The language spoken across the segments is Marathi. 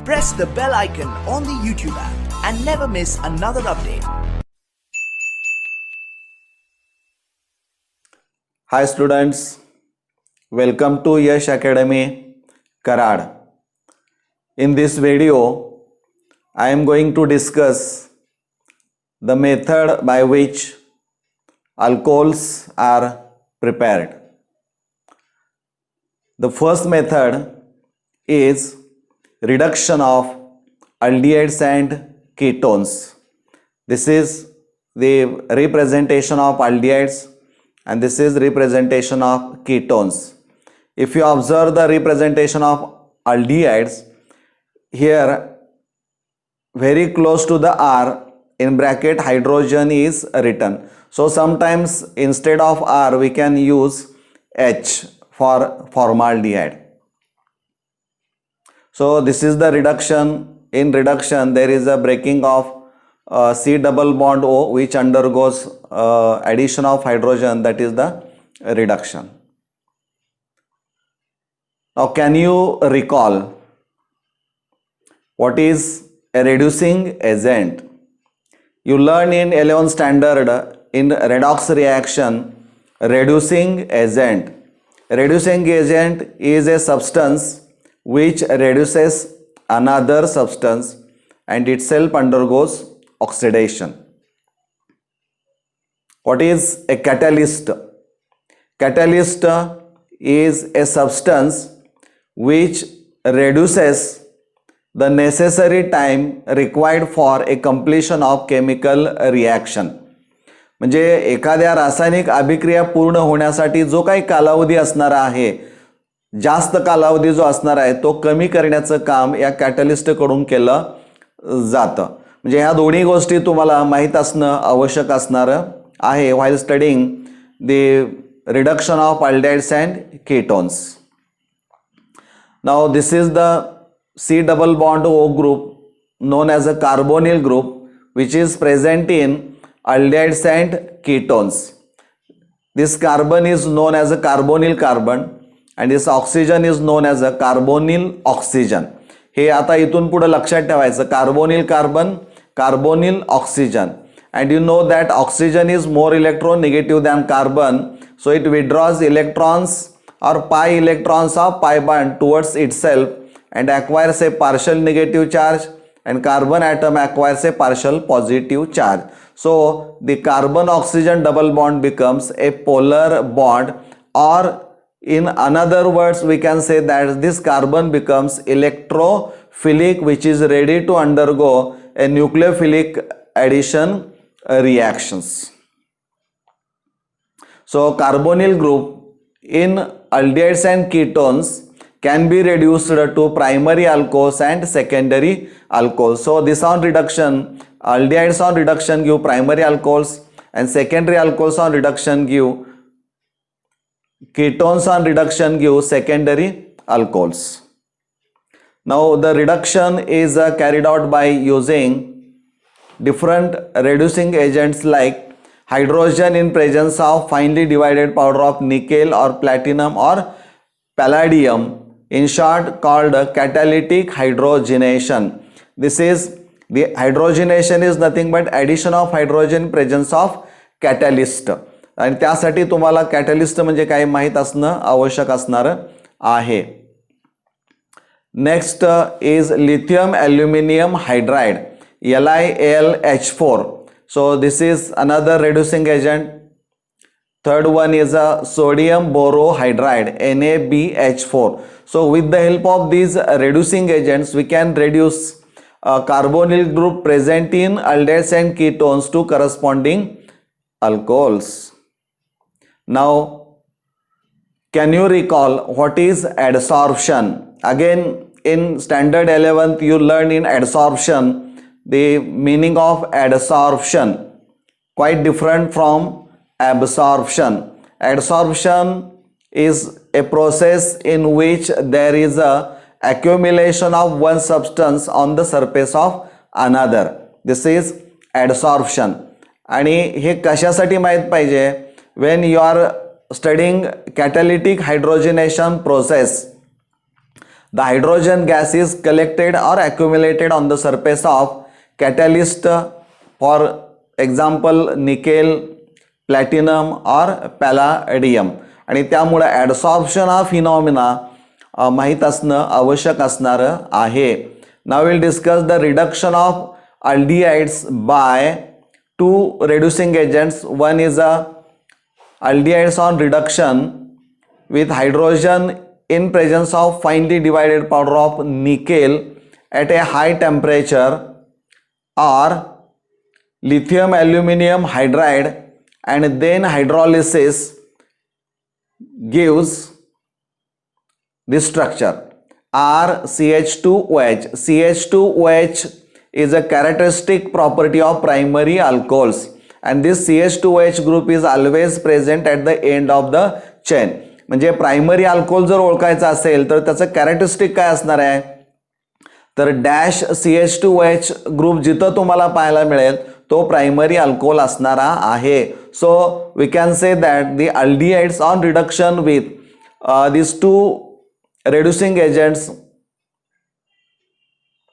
press the bell icon on the YouTube app and never miss another update. Hi students, welcome to Yash Academy, Karad. In this video, I am going to discuss the method by which alcohols are prepared. The first method is reduction of aldehydes and ketones. This is the representation of aldehydes and this is representation of ketones. If you observe the representation of aldehydes, here very close to the R in bracket hydrogen is written. So sometimes instead of R we can use H for formaldehyde. So this is the reduction. In reduction there is a breaking of C double bond O, which undergoes addition of hydrogen, that is the reduction. Now can you recall what is a reducing agent? You learn in 11th standard in redox reaction reducing agent. Reducing agent is a substance which reduces another substance and itself undergoes oxidation. What is a catalyst? Catalyst is a substance which reduces the necessary time required for a completion of chemical reaction. म्हणजे एखाद्या रासायनिक अभिक्रिया पूर्ण होण्यासाठी जो काही कालावधी असणार आहे, जास्त कालावधी जो असणार आहे तो कमी करण्याचं काम या कॅटलिस्ट कडून केलं जातं. म्हणजे ह्या दोन्ही गोष्टी तुम्हाला माहित असणं आवश्यक असणार आहे while studying the reduction of aldehydes and ketones. Now this is the C double bond O group known as a carbonyl group which is present in aldehydes and ketones. This carbon is known as a carbonyl carbon and this oxygen is known as a carbonyl oxygen. हे आता इथून पुढे लक्षात ठेवायचं, carbonyl carbon, carbonyl oxygen, and you know that oxygen is more electronegative than carbon, so it withdraws electrons or pi electrons of pi bond towards itself and acquires a partial negative charge, and carbon atom acquires a partial positive charge. So the carbon oxygen double bond becomes a polar bond, or in another words we can say that this carbon becomes electrophilic, which is ready to undergo a nucleophilic addition reactions. So carbonyl group in aldehydes and ketones can be reduced to primary alcohols and secondary alcohols. So this on reduction, aldehydes on reduction give primary alcohols and secondary alcohols on reduction give ketones on reduction give secondary alcohols. Now the reduction is carried out by using different reducing agents like hydrogen in presence of finely divided powder of nickel or platinum or palladium, in short called catalytic hydrogenation. This is the hydrogenation is nothing but addition of hydrogen in presence of catalyst, आणि त्यासाठी तुम्हाला कॅटलिस्ट म्हणजे काय माहित असणं आवश्यक असणार आहे. Next is lithium aluminium hydride LiAlH4. so this is another reducing agent. Third one is a sodium borohydride NaBH4. so with the help of these reducing agents we can reduce a carbonyl group present in aldehydes and ketones to corresponding alcohols. Now can you recall what is adsorption? Again in standard 11th you learn in adsorption the meaning of adsorption, quite different from absorption. Adsorption is a process in which there is a accumulation of one substance on the surface of another. This is adsorption. आणि हे कशासाठी माहित पाहिजे? when you are studying catalytic hydrogenation process, The hydrogen gas is collected or accumulated on the surface of catalyst, for example nickel, platinum or palladium. आणि त्यामुळे ॲडसॉर्प्शन हा फिनॉमिना माहीत असणं आवश्यक असणार आहे. Now will discuss the reduction of aldehydes by two reducing agents. One is a aldehydes on reduction with hydrogen in presence of finely divided powder of nickel at a high temperature, or lithium aluminium hydride and then hydrolysis gives this structure RCH2OH. CH2OH is a characteristic property of primary alcohols, and this CH2OH group is always present at the end of the chain. म्हणजे प्रायमरी अल्कोहोल जर ओळखायचा असेल तर त्याचं कॅरेक्टरिस्टिक काय असणार आहे, तर डॅश CH2OH ग्रुप जिथं तुम्हाला पाहायला मिळेल तो प्रायमरी अल्कोहोल असणारा आहे. So we can say that the aldehydes on reduction with this to reducing agents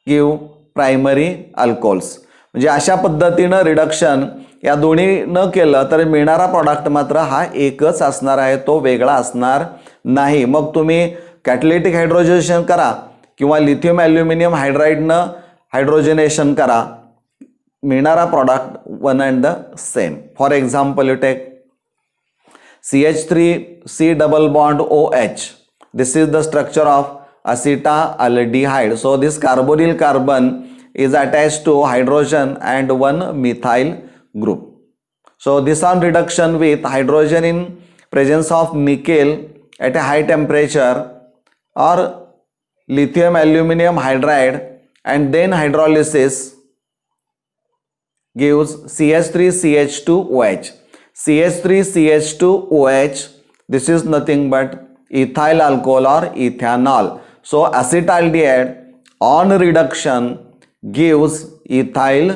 give primary alcohols. म्हणजे अशा पद्धतीनं रिडक्शन या दोन्ही न केलं तर मिळणारा प्रॉडक्ट मात्र हा एकच असणार आहे, तो वेगळा असणार नाही. मग तुम्ही कॅटलिटिक हायड्रोजनेशन करा किंवा लिथियम ॲल्युमिनियम हायड्राईडनं हायड्रोजनेशन करा, मिळणारा product one and the same. For example you take CH3C double bond OH. This is the structure of acetaldehyde. So this carbonyl carbon is attached to hydrogen and one methyl group. So this on reduction with hydrogen in presence of nickel at a high temperature or lithium aluminium hydride and then hydrolysis gives CH3CH2OH. CH3CH2OH, this is nothing but ethyl alcohol or ethanol. So acetaldehyde on reduction gives ethyl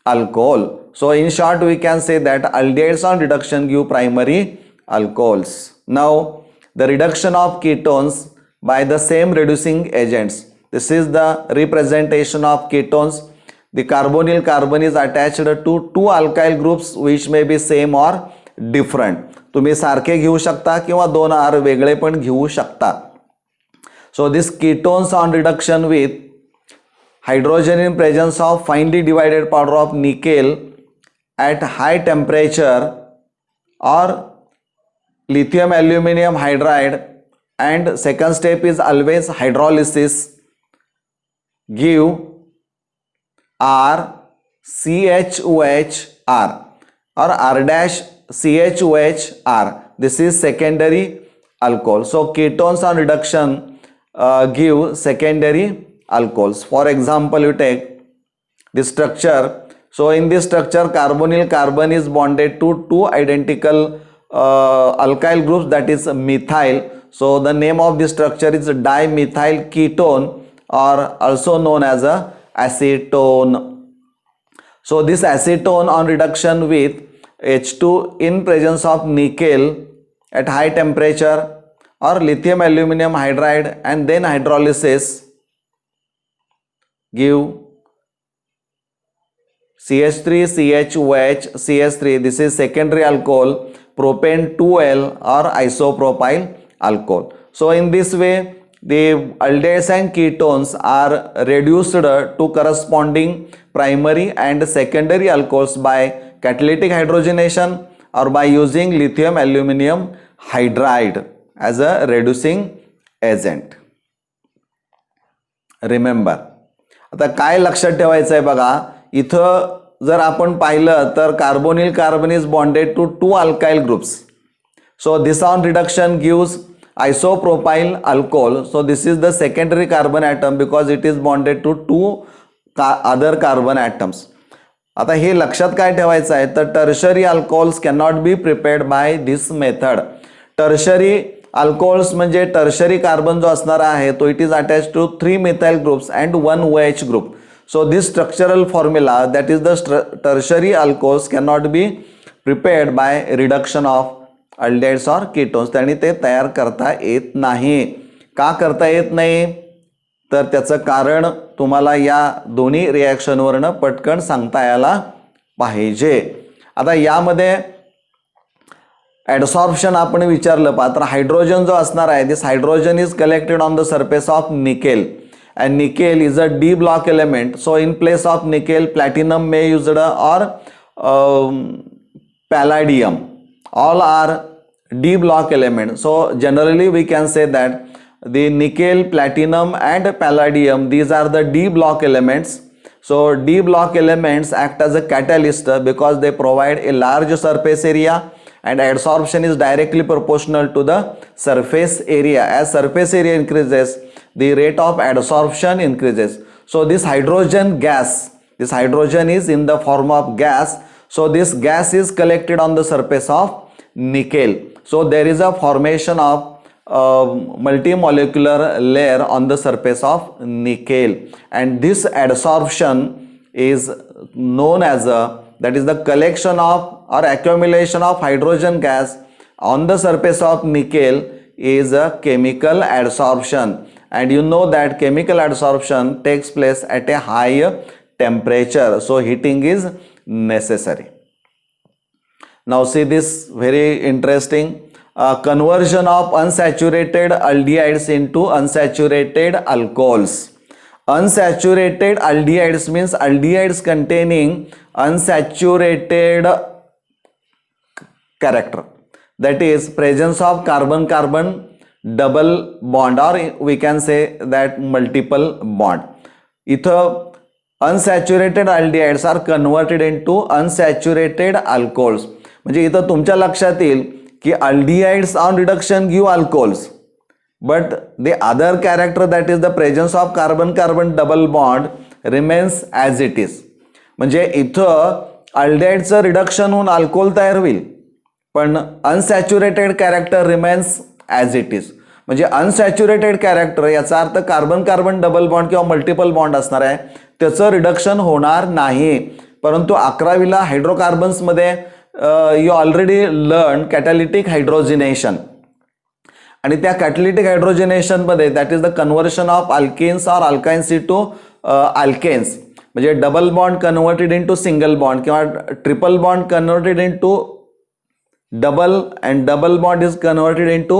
alcohol. So in short we can say that aldehydes on reduction give primary alcohols. Now the reduction of ketones by the same reducing agents. This is the representation of ketones. The carbonyl carbon is attached to two alkyl groups which may be same or different. तुम्ही सारखे घेऊ शकता किंवा दोन आर वेगळे पण घेऊ शकता. So this ketones on reduction with hydrogen in presence of finally divided powder of nickel at high temperature और lithium aluminium hydride and second step is always hydrolysis give RCHOHR or R dash CHOHR. This is secondary alcohol. So ketones on reduction give secondary alcohols. For example, you take this structure. So in this structure carbonyl carbon is bonded to two identical alkyl groups, that is methyl. So the name of this structure is dimethyl ketone or also known as a acetone. So this acetone on reduction with H2 in presence of nickel at high temperature or lithium aluminium hydride and then hydrolysis give CH3CHOH CH3. This is secondary alcohol, propane 2L or isopropyl alcohol. So in this way the aldehydes and ketones are reduced to corresponding primary and secondary alcohols by catalytic hydrogenation or by using lithium aluminium hydride as a reducing agent. Remember, आता काय लक्षात ठेवायचं आहे बघा, इथं जर आपण पाहिलं तर carbonyl carbon is bonded to two alkyl groups. So this on reduction gives isopropyl alcohol. So this is the secondary carbon atom because it is bonded to two other carbon atoms. आता हे लक्षात काय ठेवायचं आहे तर tertiary alcohols cannot be prepared by this method. Tertiary alcohols म्हणजे टर्शरी कार्बन जो असणार आहे तो it is attached to 3 methyl groups and 1 OH group. So this structural formula, that is the tertiary alcohols, cannot be prepared by reduction of aldehydes or ketones. त्यांनी ते तयार करता येत नाही. का करता येत नाही तर त्याचं कारण तुम्हाला या दोन्ही रिॲक्शनवरनं पटकन सांगता यायला पाहिजे. आता यामध्ये ॲडसॉर्प्शन आपण विचारलं पहा, तर हायड्रोजन जो असणार आहे, this hydrogen is collected on the surface of nickel and nickel is a d block element. So in place of nickel, platinum may used or palladium, all are d block element. So generally we can say that the nickel, platinum and palladium, these are the d block elements. So d block elements act as a catalyst because they provide a large surface area and adsorption is directly proportional to the surface area. As surface area increases, the rate of adsorption increases. So this hydrogen gas, this hydrogen is in the form of gas. So this gas is collected on the surface of nickel. So there is a formation of multimolecular layer on the surface of nickel, and this adsorption is known as that is the collection of or accumulation of hydrogen gas on the surface of nickel is a chemical adsorption. And you know that chemical adsorption takes place at a high temperature, so heating is necessary. Now see this very interesting conversion of unsaturated aldehydes into unsaturated alcohols. Unsaturated aldehydes means aldehydes containing unsaturated character, that is presence of carbon-carbon double bond, or we can say that multiple bond. इथं unsaturated aldehydes are converted into unsaturated alcohols. म्हणजे इथं तुमच्या लक्षात येईल की aldehydes on reduction give alcohols, but the other character, that is the presence of carbon-carbon double bond, remains as it is. म्हणजे इथं aldehydeचं रिडक्शन होऊन अल्कोहोल तयार होईल, पण unsaturated character remains as it is. म्हणजे अनसॅच्युरेटेड कॅरेक्टर याचा अर्थ कार्बन कार्बन डबल बॉन्ड किंवा मल्टिपल बॉन्ड असणार आहे, त्याचं रिडक्शन होणार नाही. परंतु 11वीला हायड्रोकार्बन्समध्ये you already learn catalytic hydrogenation, आणि त्या कॅटॅलिटिक हायड्रोजिनेशनमध्ये that is the conversion of alkenes or alkynes to alkanes, म्हणजे double bond converted into single bond किंवा triple bond converted into double and double bond is converted into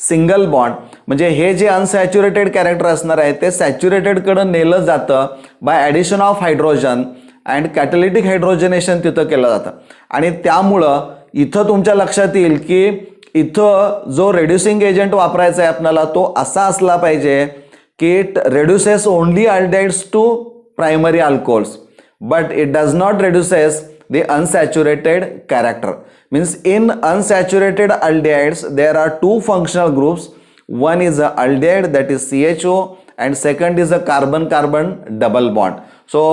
single bond. म्हणजे हे जे अनसॅच्युरेटेड कॅरेक्टर असणार आहे ते सॅच्युरेटेडकडे नेलं जातं by addition of hydrogen and catalytic hydrogenation तिथं केलं जातं. आणि त्यामुळं इथं तुमच्या लक्षात येईल की इथं जो रेड्युसिंग एजंट वापरायचा आहे आपल्याला तो असा असला पाहिजे की it reduces only aldehydes to primary alcohols, but it does not reduces the unsaturated character. Means in unsaturated aldehydes there are two functional groups. One is a aldehyde, that is CHO, and second is a carbon carbon double bond. So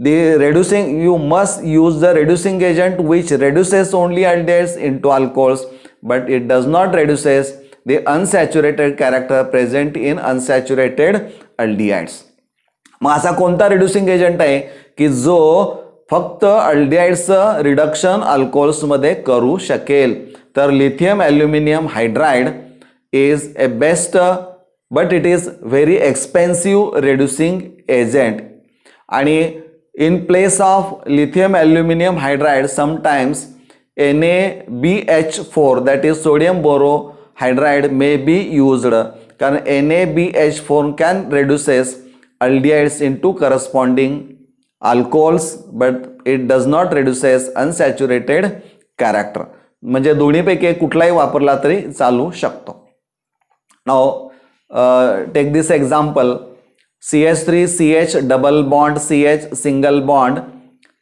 the reducing, you must use the reducing agent which reduces only aldehydes into alcohols, but it does not reduces the unsaturated character present in unsaturated aldehydes. मग असा कोणता reducing agent आहे की जो फक्त अल्डिहाइड्सचं रिडक्शन अल्कोहोल्समध्ये करू शकेल? तर lithium aluminium hydride is a best, but it is very expensive reducing agent. आणि in place of lithium aluminium hydride sometimes NaBH4, that is sodium borohydride, may be used, कारण NaBH4 can reduces aldehydes into corresponding alcohols, but it does not reduces unsaturated character. म्हणजे दोन्हीपैकी कुठलाही वापरला तरी चालू शकतो. Now take this example, CH3CH double bond CH single bond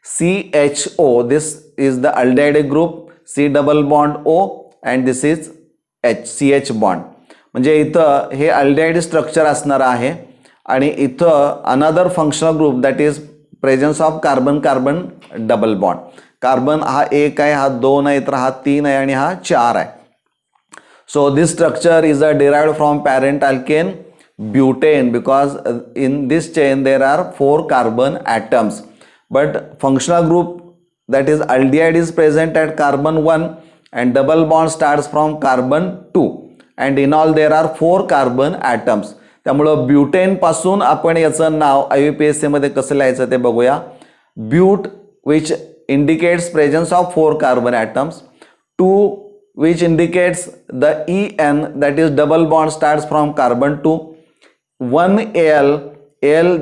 CHO, this is the aldehyde group, C double bond O, and this is CH bond. म्हणजे इथं हे aldehyde स्ट्रक्चर असणार आहे आणि इथं another functional group that is presence of carbon carbon double bond. Carbon हा 1 आहे, हा 2 आहे, तर हा 3 आहे आणि हा 4 आहे. So this structure is derived from parent alkane butane because in this chain there are 4 carbon atoms, but functional group that is aldehyde is present at carbon 1 and double bond starts from carbon 2, and in all there are 4 carbon atoms. त्यामुळं ब्युटेनपासून आपण याचं नाव IUPAC मध्ये कसं लिहायचं ते बघूया. But which indicates presence of 4 carbon atoms, 2 which indicates the En, that is double bond starts from carbon 2, 1 Al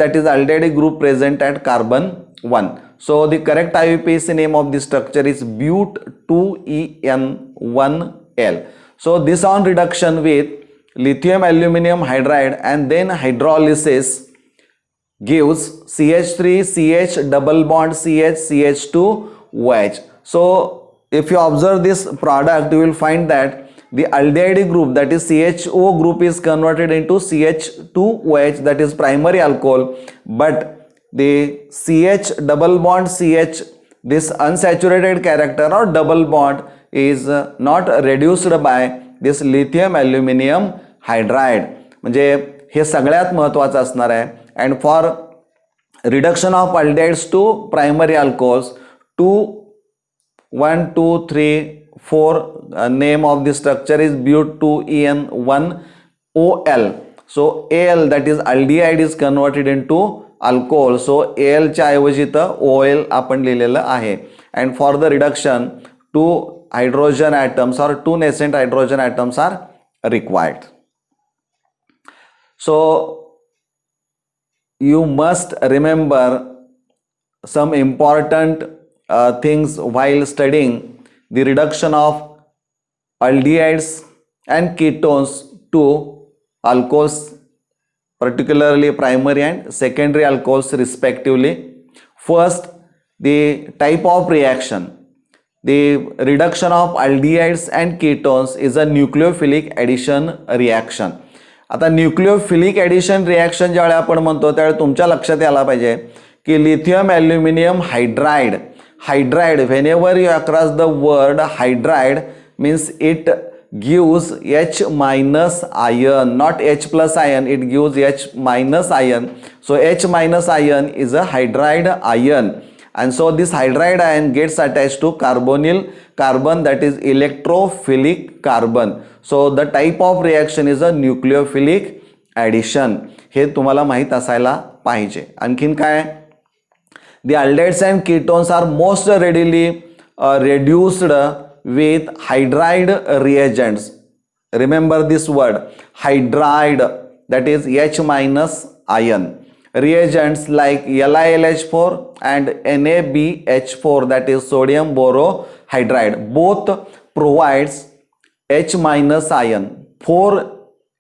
that is aldehyde group present at carbon 1. So the correct IUPAC name of this structure is but 2En1L. So this on reduction with lithium aluminum hydride and then hydrolysis gives CH3 CH double bond CH CH2 OH. So if you observe this product, you will find that the aldehyde group, that is CHO group, is converted into CH2OH, that is primary alcohol, but the CH double bond CH, this unsaturated character or double bond, is not reduced by this lithium aluminum hydride. म्हणजे हे सगळ्यात महत्त्वाचं असणार आहे. And for reduction of aldehydes to primary alcohols, 1 2 3 4 name of the structure is but 2En1OL. So Al, that is aldehyde, is converted into alcohol. So Al च्या ऐवजी तर OL आपण लिहिलेलं आहे. And for the reduction, 2 hydrogen atoms or 2 nascent hydrogen atoms are required. So you must remember some important things while studying the reduction of aldehydes and ketones to alcohols, particularly primary and secondary alcohols respectively. First, the type of reaction. The reduction of aldehydes and ketones is a nucleophilic addition reaction. आता न्यूक्लिओफिलिक ॲडिशन रिॲक्शन ज्यावेळी आपण म्हणतो त्यावेळी तुमच्या लक्षात यायला पाहिजे की lithium aluminium hydride whenever you across the word hydride means it gives H minus ion, not H plus ion, it gives H minus ion. So H minus ion is a hydride ion, and so this hydride ion gets attached to carbonyl carbon, that is electrophilic carbon. So the type of reaction is a nucleophilic addition. हे तुम्हाला माहित असायला पाहिजे. आणखीन काय, the aldehydes and ketones are most readily reduced with hydride reagents. Remember this word hydride, that is H minus ion. Reagents like LiLH4 and NaBH4, that is sodium borohydride, both provides H minus ion. 4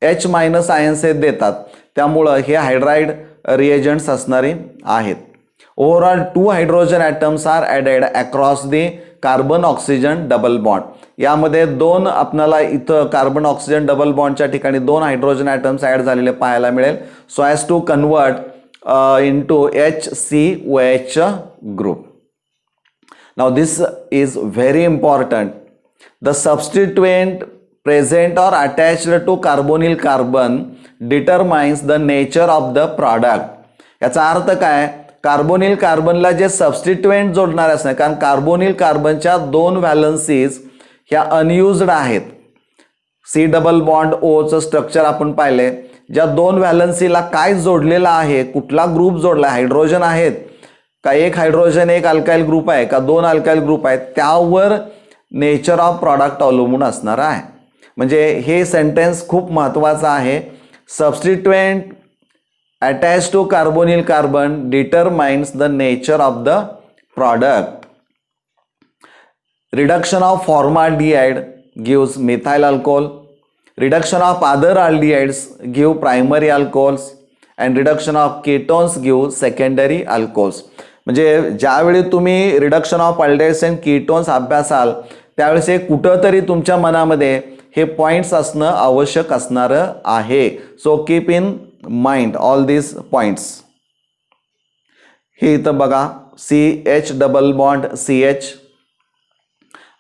H minus ions हे देतात, त्यामुळं हे हायड्राइड रिएजंट्स असणारे आहेत. Overall 2 hydrogen atoms are added across the carbon oxygen double bond. यामध्ये 2 आपल्याला इथं कार्बन ऑक्सिजन डबल बॉन्डच्या ठिकाणी 2 हायड्रोजन ॲटम्स ॲड झालेले पाहायला मिळेल. So as to convert into HCOH group. Now this is very important. The substituent present or attached to carbonyl carbon determines the nature of the product. याचा अर्थ काय, कार्बोनिल कार्बनला जे सबस्टिट्युएंट जोडणार असणार, कारण कार्बोनिल कार्बनच्या 2 व्हॅलन्सीज ह्या अनयुज्ड आहेत. C डबल बॉन्ड O चं स्ट्रक्चर आपण पाहिले, ज्या 2 व्हॅलन्सीला काय जोडलेला आहे, कुठला ग्रुप जोडला, हायड्रोजन आहेत का, एक हायड्रोजन एक अल्काइल ग्रुप आहे का, 2 अल्काइल ग्रुप आहेत, त्यावर नेचर ऑफ प्रॉडक्ट अवलंबून असणार आहे. म्हणजे हे सेंटेन्स खूप महत्त्वाचं आहे. Substituent attach to carbonyl carbon determines the nature of the product. Reduction of formaldehyde gives methyl alcohol. Reduction of other aldehydes give primary alcohols and reduction of ketones give secondary alcohols. म्हणजे ज्यावेळी तुम्ही रिडक्शन ऑफ अल्डेहाइड्स अँड कीटोन्स अभ्यासाल त्यावेळेस हे कुठंतरी तुमच्या मनामध्ये हे पॉइंट्स असणं आवश्यक असणार आहे. So keep in mind all this points. हे इथं बघा CH डबल बॉन्ड CH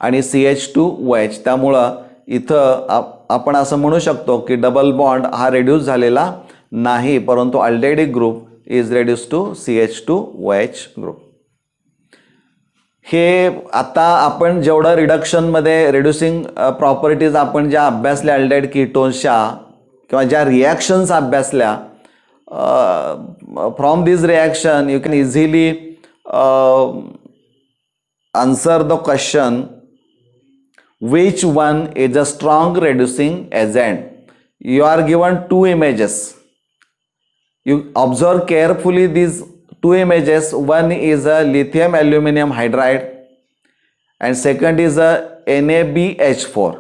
आणि CH2OH, त्यामुळं इथं आपण असं म्हणू शकतो की डबल बॉन्ड हा रेड्यूस झालेला नाही, परंतु aldehyde group is reduce to CH2OH group. हे आता आपण जेवढं रिडक्शनमध्ये रिड्युसिंग प्रॉपर्टीज आपण ज्या अभ्यासल्या अल्डेहाइड कीटोन्सच्या किंवा ज्या रिॲक्शन्स अभ्यासल्या, from this reaction you can easily answer the question which one is a strong reducing agent. You are given two images. You observe carefully these two images. One is a lithium aluminum hydride and second is a NaBH4.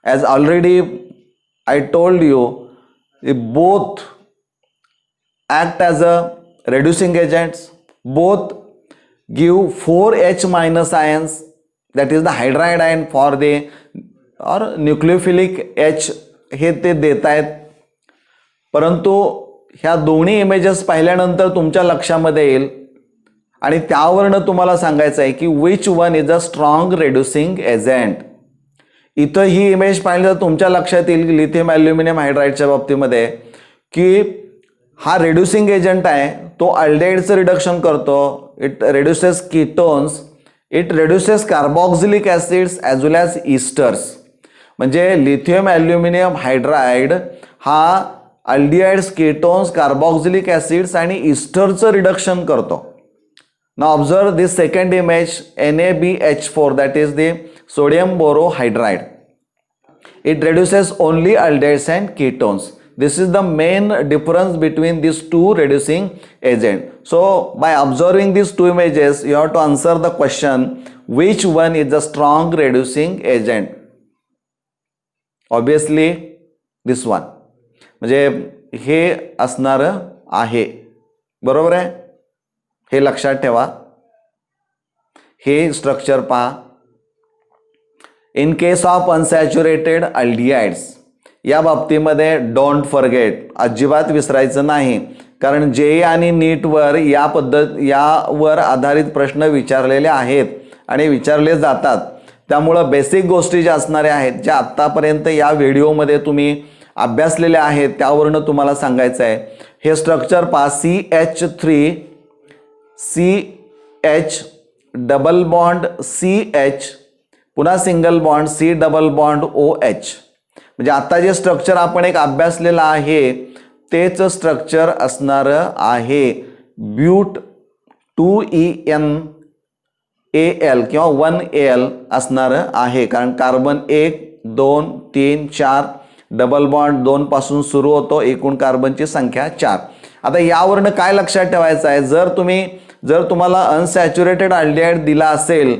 As already I told you, both act as a reducing agents. Both give 4H minus ions, that is the hydride ion for the or nucleophilic H हे ते देत आहेत. परंतु ह्या दोन्ही इमेजेस पाहिल्यानंतर तुमच्या लक्षामध्ये येईल आणि त्यावरनं तुम्हाला सांगायचं आहे की which one is a strong reducing agent. इथं ही इमेज पाहिली तर तुमच्या लक्षात येईल लिथियम ॲल्युमिनियम हायड्राईडच्या बाबतीमध्ये की हा रेड्युसिंग एजंट आहे, तो अल्डेहाइडचं रिडक्शन करतो. It reduces ketones, it reduces carboxylic acids as well as esters. म्हणजे लिथियम ॲल्युमिनियम हायड्राईड हा अल्डिहाइड्स, कीटोन्स, कार्बॉक्झिलिक ॲसिड्स आणि इस्टरचं रिडक्शन करतो. Now observe this second image NaBH4, that is the sodium borohydride. It reduces only aldehydes and ketones. This is the main difference between these two reducing agents. So by observing these two images, you have to answer the question which one is the strong reducing agent. Obviously this one. म्हणजे हे असणार आहे, बरोबर आहे. हे लक्षात ठेवा. हे स्ट्रक्चर पहा. In case of unsaturated aldehydes, या बाबतीमध्ये डोंट फॉरगेट, अजिबात विसरायचं नाही, कारण जे आणि नीटवर यावर आधारित प्रश्न विचारलेले आहेत आणि विचारले जातात. त्यामुळं बेसिक गोष्टी ज्या असणाऱ्या आहेत, ज्या आत्तापर्यंत या व्हिडिओमध्ये तुम्ही अभ्यासलेल्या आहेत, त्यावरनं तुम्हाला सांगायचं आहे. हे स्ट्रक्चर पहा. CH डबल बॉन्ड CH, पुन्हा single bond C double bond OH. म्हणजे आता जे स्ट्रक्चर आपण एक अभ्यासलेलं आहे तेच स्ट्रक्चर असणार आहे. ब्यूट 2ENAL किंवा 1Al असणार आहे, कारण कार्बन 1 2 3 4 डबल बॉन्ड 2 पासून सुरू होतो, एकूण कार्बनची संख्या 4. आता यावरनं काय लक्षात ठेवायचं आहे, जर तुम्हाला अनसॅच्युरेटेड अल्डिहाइड दिला असेल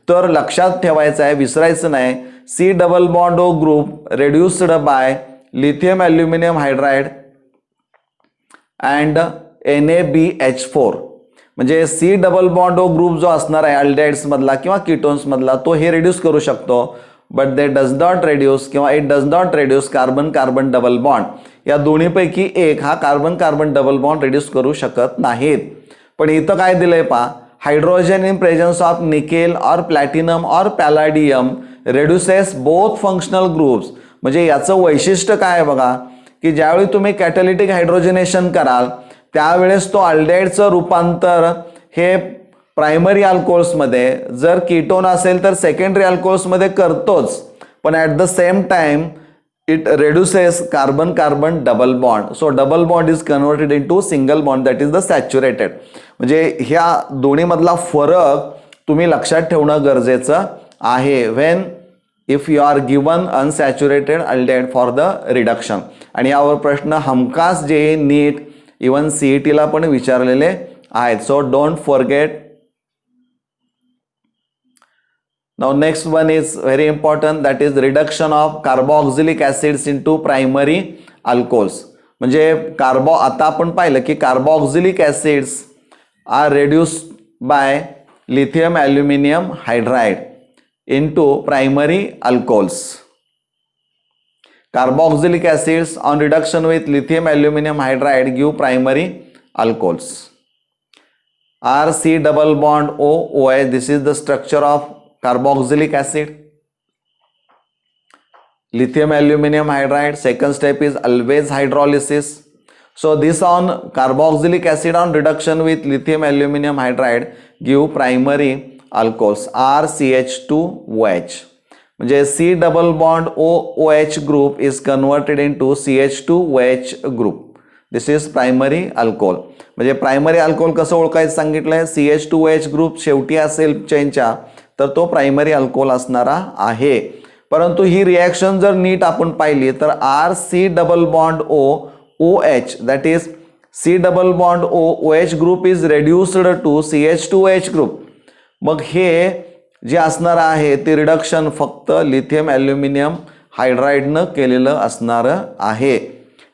तर लक्षात ठेवायचं आहे, विसरायचं नाही. C double bond O group reduced by lithium aluminium hydride and NaBH4. म्हणजे C double bond O group जो असणार आहे अल्डिहाइड्स मधला किंवा कीटोन्स मधला, तो हे रिड्यूस करू शकतो. But they does not reduce किंवा it does not reduce carbon carbon double bond. या दोन्हीपैकी एक हा carbon carbon double bond reduce करू शकत नाहीत. पण इथं काय दिलंय पहा, hydrogen in presence of nickel or platinum or palladium reduces both functional groups. म्हणजे याचं वैशिष्ट्य काय आहे बघा, की ज्यावेळी तुम्ही कॅटॅलिटिक हायड्रोजनेशन कराल त्यावेळेस तो अल्डिहाइडचं रूपांतर हे प्रायमरी अल्कोहोल्समध्ये, जर कीटोन असेल तर सेकंडरी अल्कोहोल्समध्ये करतोच, पण at the same time it reduces carbon carbon double bond. So double bond is converted into single bond, that is the saturated. म्हणजे ह्या दोन्ही मधला फरक तुम्ही लक्षात ठेवणं गरजेचं आहे when if you are given unsaturated aldehyde for the reduction. आणि यावर प्रश्न हमखास जे नीट इवन CET ला पण विचारलेले आहेत. So don't forget. Now next one is very important, that is reduction of carboxylic acids into primary alcohols. म्हणजे आता आपण पाहिलं की carboxylic acids are reduced by lithium aluminum hydride into primary alcohols. Carboxylic acids on reduction with lithium aluminum hydride give primary alcohols. RC double bond OH, this is the structure of carboxylic acid. Lithium aluminum hydride, second step is always hydrolysis. So this on carboxylic acid on reduction with lithium aluminum hydride give primary alcohols RCH2OH. म्हणजे C double bond OH group is converted into CH2OH group. This is primary alcohol. म्हणजे प्रायमरी अल्कोहोल कसं ओळखायचं सांगितलंय, CH2OH ग्रुप शेवटी असेल चेनच्या तर तो प्रायमरी अल्कोहोल असणारा आहे. परंतु ही रिॲक्शन जर नीट आपण पाहिली तर RC double bond OH that is C double bond OH group is reduced to CH2OH group. मग हे जे असणार आहे ते रिडक्शन फक्त लिथियम ॲल्युमिनियम हायड्राइडनं केलेलं असणार आहे.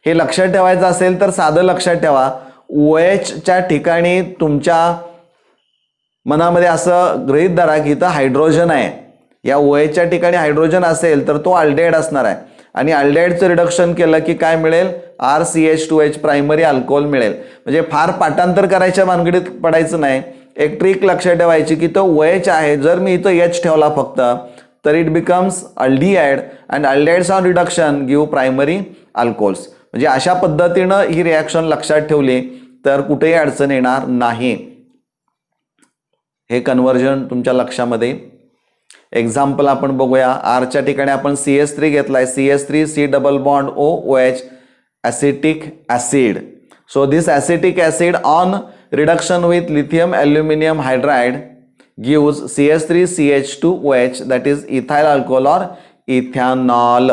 हे लक्षात ठेवायचं असेल तर साधं लक्षात ठेवा, OHच्या ठिकाणी तुमच्या मनामध्ये असं गृहीत धरा की इथं हायड्रोजन आहे. या OHच्या ठिकाणी हायड्रोजन असेल तर तो अल्डेहाइड असणार आहे आणि अल्डेहाइडचं रिडक्शन केलं की काय मिळेल, RCH2H प्रायमरी अल्कोहोल मिळेल. म्हणजे फार पाठांतर करायच्या भानगडीत पडायचं नाही. एक ट्रिक लक्षात ठेवायची की तो OH आहे, जर मी इथं H ठेवला फक्त तर it becomes aldehyde and aldehydes on reduction give primary alcohols. म्हणजे अशा पद्धतीनं ही रिॲक्शन लक्षात ठेवली तर कुठेही अडचण येणार नाही. हे कन्व्हर्जन तुमच्या लक्षामध्ये. एक्झाम्पल आपण बघूया. आरच्या ठिकाणी आपण CH3 घेतलाय, CH3 C double bond OH acetic acid. So this acetic acid on reduction with lithium aluminium hydride gives CH3CH2OH that is ethyl alcohol or ethanol.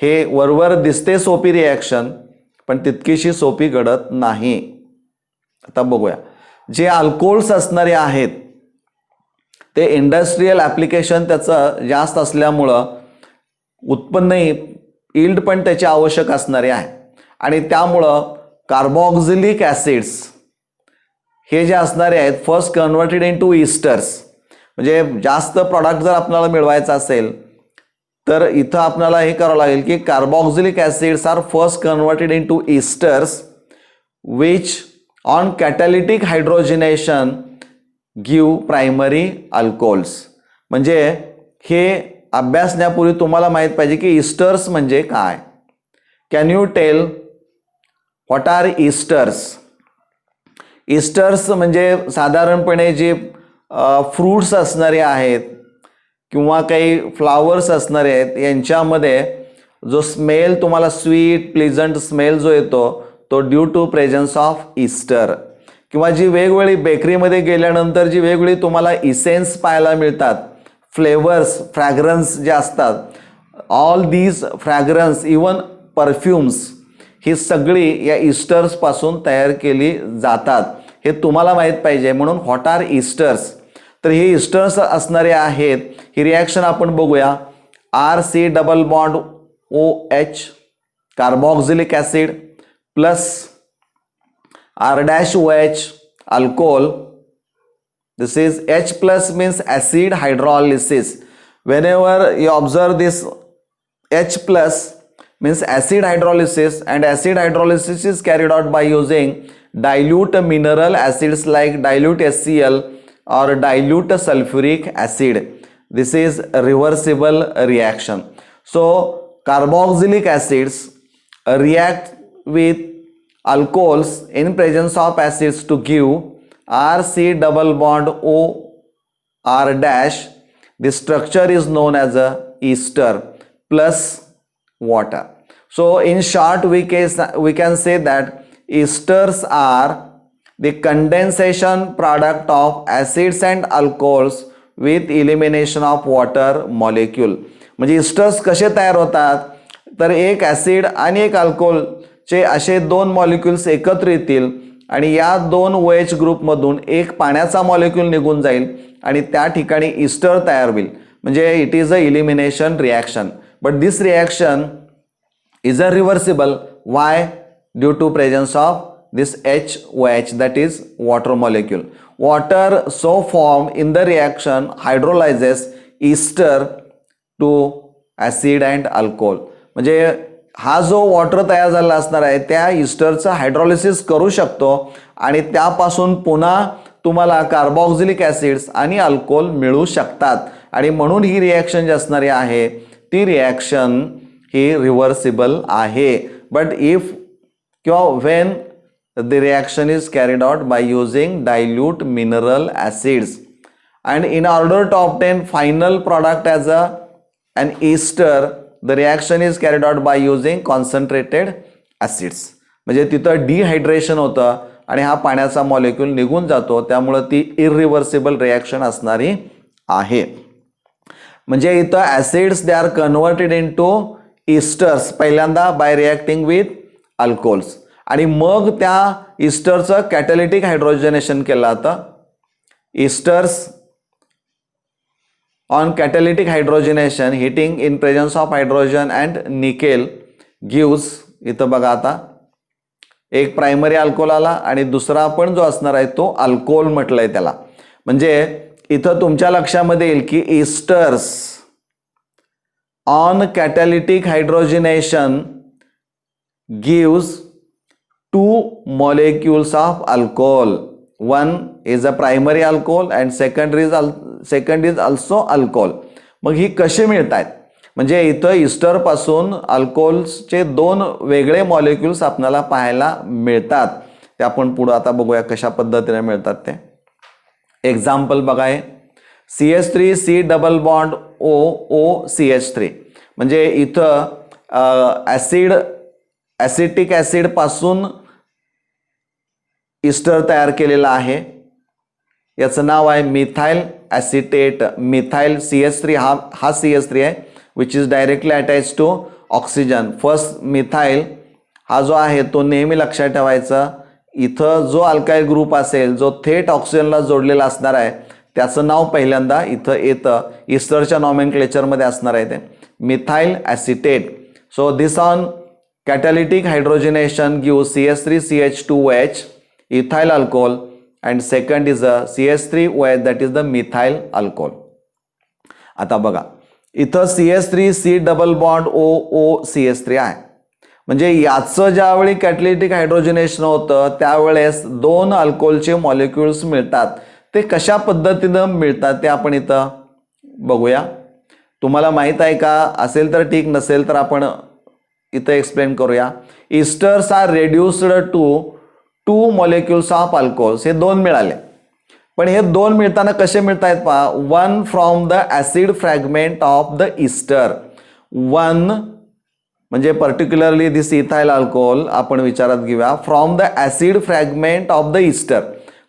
हे वरवर दिसते सोपी रिॲक्शन पण तितकीशी सोपी घडत नाही. आता बघूया. जे अल्कोहोल्स असणारे आहेत ते इंडस्ट्रियल ॲप्लिकेशन त्याचं जास्त असल्यामुळं उत्पन्नही यील्ड पण त्याची आवश्यक असणारे आहे आणि त्यामुळं कार्बोक्झिलिक ॲसिड्स हे जे असणारे आहेत फर्स्ट कन्वर्टेड इनटू इस्टर्स. म्हणजे जास्त प्रॉडक्ट जर आपल्याला मिळवायचं असेल तर इथं आपल्याला हे करावं लागेल की carboxylic acids are first converted into esters which on catalytic hydrogenation give primary alcohols. म्हणजे हे अभ्यासण्यापूर्वी तुम्हाला माहीत पाहिजे की इस्टर्स म्हणजे काय. Can you tell what are esters. Esters म्हणजे साधारणपणे जे फ्रूट्स असणारे आहेत किंवा काही फ्लावर्स असणारे आहेत यांच्यामध्ये जो स्मेल तुम्हाला स्वीट प्लीजंट स्मेल जो येतो तो due to presence of ester. किंवा जी वेगवेगळी बेकरीमध्ये गेल्यानंतर जी वेगवेगळी तुम्हाला इसेन्स पाहायला मिळतात, फ्लेवर्स फ्रॅग्रन्स जे असतात, all these fragrance even perfumes ही सगळी या इस्टर्सपासून तयार केली जातात. हे तुम्हाला माहीत पाहिजे. म्हणून व्हॉट आर इस्टर्स. तर हे इस्टर्स असणारे आहेत. ही रिॲक्शन आपण बघूया. RC double bond OH carboxylic acid plus R-OH alcohol. This is H plus means acid hydrolysis. Whenever you observe this H plus means acid hydrolysis, and acid hydrolysis is carried out by using dilute mineral acids like dilute HCl or dilute sulfuric acid. This is a reversible reaction. So carboxylic acids react with alcohols in presence of acids to give RC double bond OR dash. This structure is known as a ester plus water. So in short we can say that esters are the condensation product of acids and alcohols with elimination of water molecule. म्हणजे इस्टर्स कसे तयार होतात तर एक ॲसिड आणि एक अल्कोहोल चे असे दोन मॉलिक्युल्स एकत्र येतील आणि या दोन OH ग्रुपमधून एक पाण्याचा मॉलिक्यूल निघून जाईल आणि त्या ठिकाणी इस्टर तयार होईल. म्हणजे it is a elimination reaction. But this reaction is a reversible. Why? Due to presence of this HOH that is water molecule. Water so formed in the reaction hydrolyzes ester to acid and alcohol. म्हणजे हा जो वॉटर तयार झाला असणार आहे त्या इस्टरचं हायड्रोलिसिस करू शकतो आणि त्यापासून पुन्हा तुम्हाला कार्बोक्झिलिक ॲसिड्स आणि अल्कोहोल मिळू शकतात. आणि म्हणून ही रिॲक्शन जी असणारी आहे ती रिॲक्शन ही रिव्हर्सिबल आहे. बट इफ किंवा when the reaction is carried out by using dilute mineral acids and in order to obtain final product as a and ester, the reaction is carried out by using concentrated acids. म्हणजे तिथं डिहायड्रेशन होतं आणि हा पाण्याचा मॉलिक्यूल निघून जातो, त्यामुळे ती इरिव्हर्सिबल रिॲक्शन असणारी आहे. म्हणजे इथं acids they are converted into इस्टर्स पहिल्यांदा बाय रिॲक्टिंग विथ अल्कोहोल्स आणि मग त्या इस्टरचं कॅटॅलिटिक हायड्रोजनेशन केलं जातं. Esters on catalytic hydrogenation heating in presence of hydrogen and nickel gives, इथं बघा आता एक प्रायमरी अल्कोहोल आला आणि दुसरा पण जो असणार आहे तो अल्कोहोल म्हटलंय त्याला. म्हणजे इथं तुमच्या लक्षामध्ये येईल की esters on catalytic hydrogenation gives 2 molecules of alcohol. One is a primary alcohol and second is also alcohol. मग ही कशी मिळतात? म्हणजे इथं इस्टर पासून अल्कोहोल्सचे 2 वेगळे मॉलिक्युल्स आपल्याला पाहायला मिळतात. ते आपण पुढे आता बघूया कशा पद्धतीने मिळतात ते. एक्झाम्पल बघा आहे CH3C डबल बॉन्ड OCH3. म्हणजे इथं ॲसिटिक ॲसिड पासून इस्टर तयार केलेला आहे. याचं नाव आहे मिथाइल ॲसिटेट. मिथाइल CH3 हा CH3 आहे which is directly attach to oxygen. First methyl हा जो आहे तो नेहमी लक्षात ठेवायचा. इथं जो अल्काइल ग्रुप असेल जो थेट ऑक्सिजनला जोडलेला असणार आहे त्याचं नाव पहिल्यांदा इथं येतं. इस्टरच्या नॉमेनक्लेचरमध्ये असणार आहे ते methyl acetate. So this on catalytic hydrogenation gives CH3CH2OH ethyl alcohol and second is a CH3OH that is the methyl alcohol. आता बघा इथं CH3C डबल बॉन्ड OCH3 आहे. म्हणजे याचं ज्यावेळी कॅटॅलिटिक हायड्रोजनेशन होतं त्यावेळेस 2 अल्कोहोलचे मॉलिक्युल्स मिळतात. ते कशा पद्धतीनं मिळतात ते आपण इथं बघूया. तुम्हाला माहित आहे का? असेल तर ठीक, नसेल तर आपण इथं एक्सप्लेन करूया. Esters are reduced to 2 molecules of alcohols. हे 2 मिळाले, पण हे 2 मिळताना कसे मिळत आहेत पहा. 1 from the acid fragment of the ester. 1 म्हणजे पर्टिक्युलरली दिस इथाइल अल्कोहोल आपण विचारात घेऊया. From the acid fragment of the ester.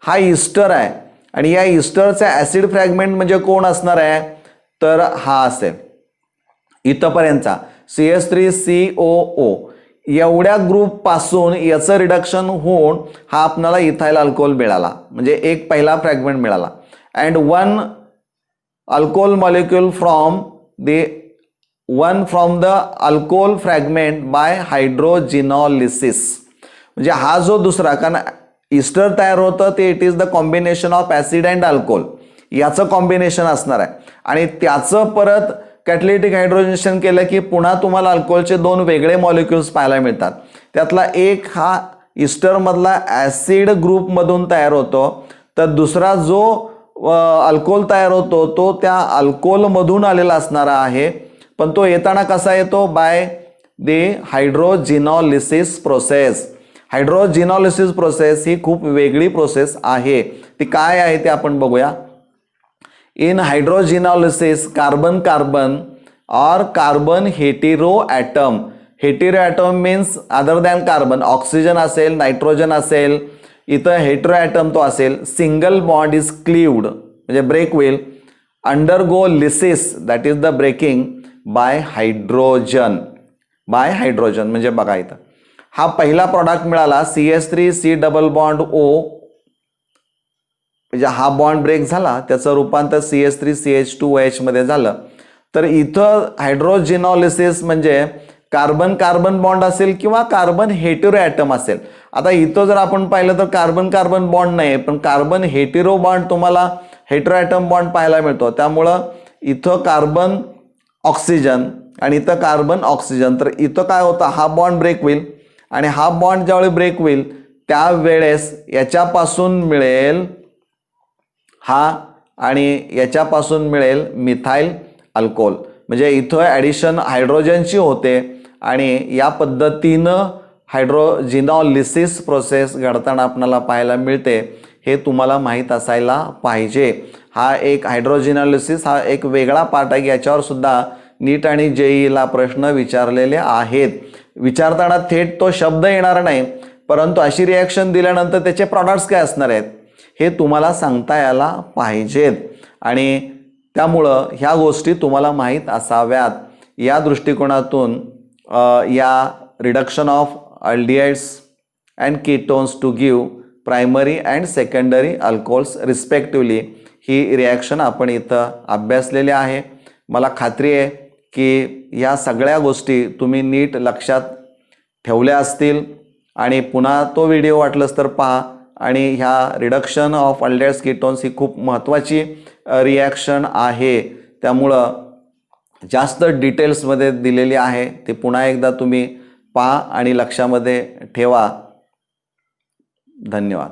हा इस्टर आहे आणि या इस्टरचा ॲसिड फ्रॅगमेंट म्हणजे कोण असणार आहे तर हा असेल इथंपर्यंतचा CH3COO. एवढ्या ग्रुप पासून याचं रिडक्शन होऊन हा आपल्याला इथाइल अल्कोहोल मिळाला. म्हणजे एक पहिला फ्रॅगमेंट मिळाला. And 1 alcohol molecule from the alcohol fragment by hydrogenolysis. म्हणजे हा जो दुसरा, कारण इस्टर तयार होतं ते it is the combination of acid and alcohol, याचं कॉम्बिनेशन असणार आहे आणि त्याचं परत कॅटॅलिटिक हायड्रोजनेशन केलं की पुन्हा तुम्हाला अल्कोहोलचे 2 वेगळे मॉलिक्युल्स पाहायला मिळतात. त्यातला एक हा इस्टरमधला ॲसिड ग्रुपमधून तयार होतो, तर दुसरा जो अल्कोहोल तयार होतो तो त्या अल्कोहोलमधून आलेला असणारा आहे. पण तो येताना कसा येतो? By the hydrogenolysis process. Hydrogenolysis process ही खूप वेगळी प्रोसेस आहे. ती काय आहे ते आपण बघूया. In hydrogenolysis, carbon-carbon or carbon heteroatom. Heteroatom means other than carbon. Oxygen असेल, nitrogen असेल, इथं heteroatom तो असेल. Single bond is cleaved, म्हणजे break will undergo lysis, that is the breaking by hydrogen. By hydrogen म्हणजे बघा इथं हा पहिला प्रॉडक्ट मिळाला CH3C डबल बॉन्ड O. म्हणजे हा बॉन्ड ब्रेक झाला, त्याचं रूपांतर CH3CH2OH मध्ये झालं. तर इथं हायड्रोजिनॉलिसिस म्हणजे कार्बन कार्बन बॉन्ड असेल किंवा कार्बन हेटेरो ॲटम असेल. आता इथं जर आपण पाहिलं तर कार्बन कार्बन बॉन्ड नाही, पण कार्बन हेटेरो बॉन्ड तुम्हाला हेटेरो ॲटम बॉन्ड पाहायला मिळतो. त्यामुळं इथं कार्बन ऑक्सिजन आणि इथं कार्बन ऑक्सिजन. तर इथं काय होतं, हा बॉन्ड ब्रेक होईल आणि हा बॉन्ड ज्यावेळी ब्रेक होईल त्यावेळेस याच्यापासून मिळेल हा आणि याच्यापासून मिळेल मिथाइल अल्कोहोल. म्हणजे इथं ॲडिशन हायड्रोजनची होते आणि या पद्धतीनं हायड्रोजिनॉलिसिस प्रोसेस घडताना आपल्याला पाहायला मिळते. हे तुम्हाला माहीत असायला पाहिजे. हा एक हायड्रोजिनॉलिसिस हा एक वेगळा पार्ट आहे, याच्यावर सुद्धा नीट आणि JEEला प्रश्न विचारलेले आहेत. विचारताना थेट तो शब्द येणार नाही, परंतु अशी रिॲक्शन दिल्यानंतर त्याचे प्रॉडक्ट्स काय असणार आहेत हे तुम्हाला सांगता यायला पाहिजेत आणि त्यामुळं ह्या गोष्टी तुम्हाला माहीत असाव्यात. या दृष्टिकोनातून या reduction of aldehydes and ketones to give primary and secondary alcohols respectively ही रिॲक्शन आपण इथं अभ्यासलेली आहे. मला खात्री आहे की या सगळ्या गोष्टी तुम्ही नीट लक्षात ठेवल्या असतील आणि पुन्हा तो व्हिडिओ वाटलंच तर पहा. आणि ह्या रिडक्शन ऑफ अल्डिहाइड्स कीटोन्स ही खूप महत्त्वाची रिॲक्शन आहे, त्यामुळं जास्त डिटेल्समध्ये दिलेली आहे, ते पुन्हा एकदा तुम्ही पहा आणि लक्षामध्ये ठेवा. धन्यवाद.